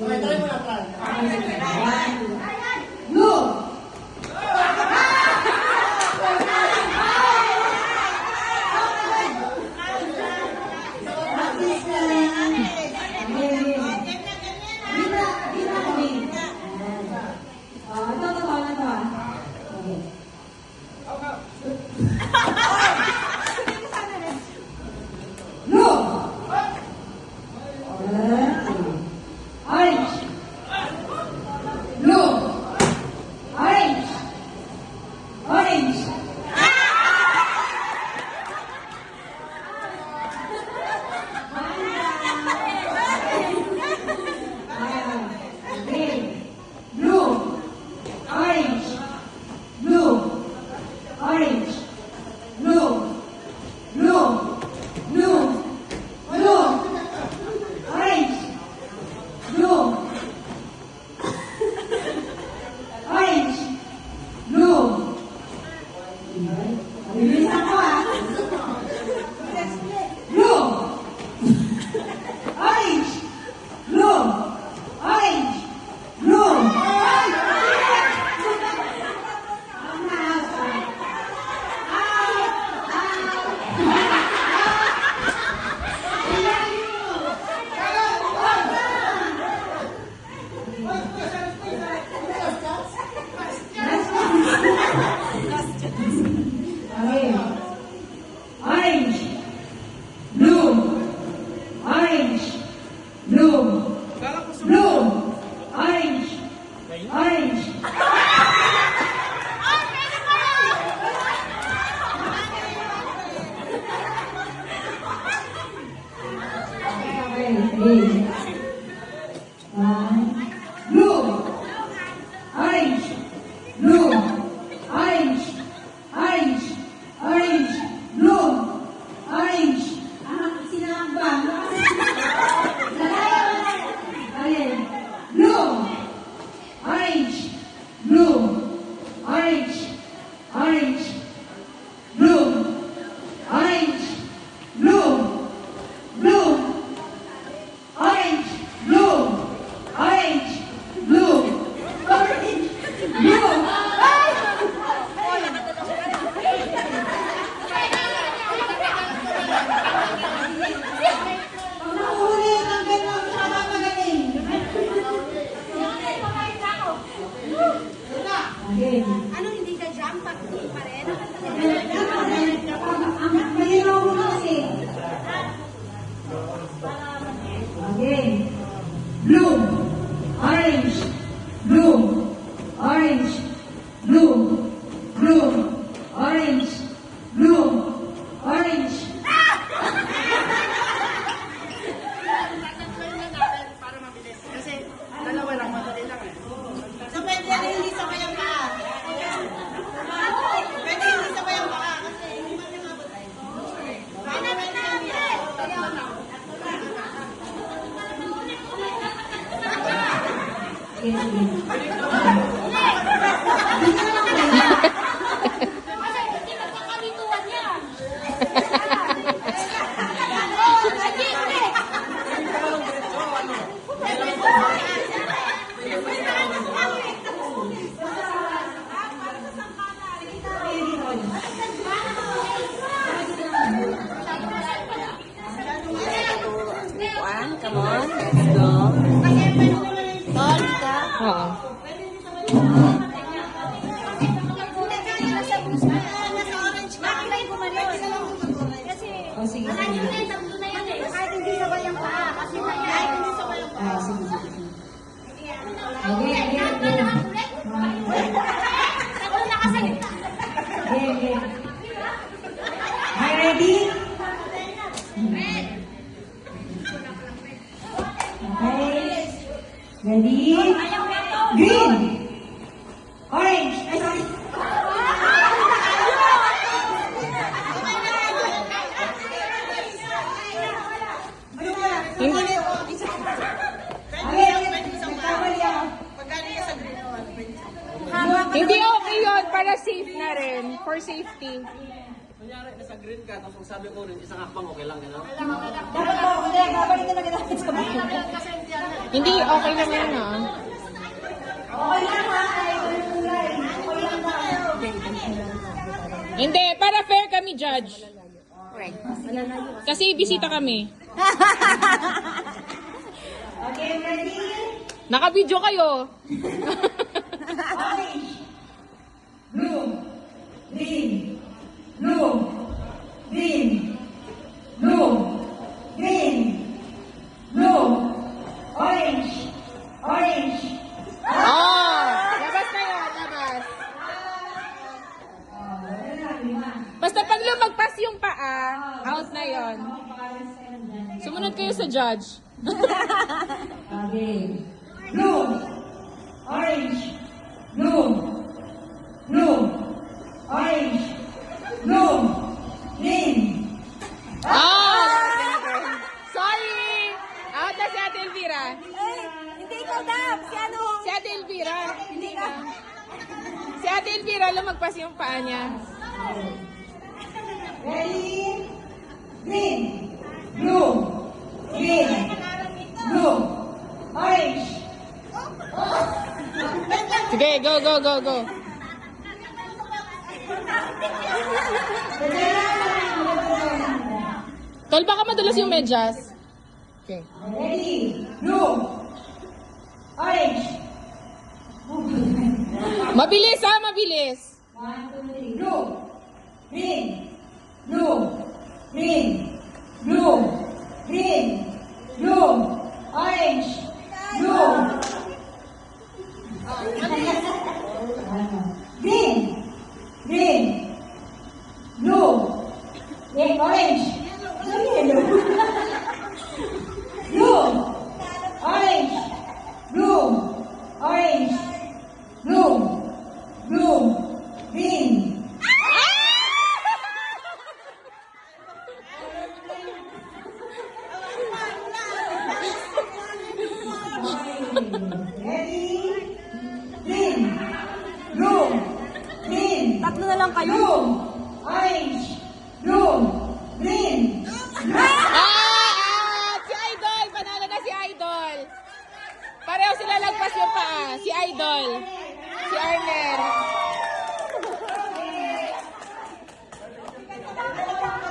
Okay, try mo na, try. Blue. Ano, hindi ka jump? Pag-team pa rin? Ang mahiraw mo kasi. Again. Blue, orange, blue, orange, blue, blue, orange, blue, orange. Para mabilis. Kasi dalawa lang, madali lang eh. So, pwede rin hindi sabay ang paa. Pwede hindi sabay ang paa kasi hindi man yung mabot. Pwede na. Come on, let's go. Oo. Oh, sige, sige. Kahit hindi sabay ang paa. Kasi kahit hindi sabay ang paa. Ah, sige, sige, sige. Again, again, again. Again, again. Are you ready? Okay. Ready? Green. Orange. Ay, sorry. Hindi okay yun, para safe na rin. For safety. kunyari, nasa green ka, tapos sabi ko rin, isang hakbang, okay lang, gano'n? Dapat ba, hindi, babalik na natin sa mga. Kasi hindi ano. Hindi, okay naman yun ah. Okay lang ha, ay, kulay. Okay lang ba? Hindi, para fair kami, Judge. Kasi bisita kami. Okay, ready? Naka-video kayo. Orange. Blue. Green. Blue. Green. Blue. Green. Blue. Orange. Orange. Oh! Labas na yun, labas. Wala na, lima. Basta pag lumagpas yung paa, out na yon. Sumunod kayo sa judge. Okay. Blue. Orange. Blue. Blue. Orange. Blue. Green. Oh! Sorry! Out na si Ate Elvira. Hindi ikaw daw. Si ano? Si Ate Elvira. Hindi ka. Si Ate Elvira, lumagpas yung paa niya. Ready? Green. Blue. Green. Blue. Orange. Sige, go, go, go, go. Tol, baka madulas yung medyas. Okay. Ready? Blue. Orange. Mabilis ha, mabilis. 1, 2, 3. Blue. Green. Blue. Green. Blue. Green. Blue. Orange. Blue. Green. Green. Blue. Green. Orange. Blue. Orange. Blue. Orange. Blue. Blue. Green. Ready? Green. Blue. Green. Tatlo na lang kayo. Blue. Orange. Blue. Green. Si Idol! Panalo na si Idol! Pareho sila lagpas yung paa. Si Idol. Si Arner.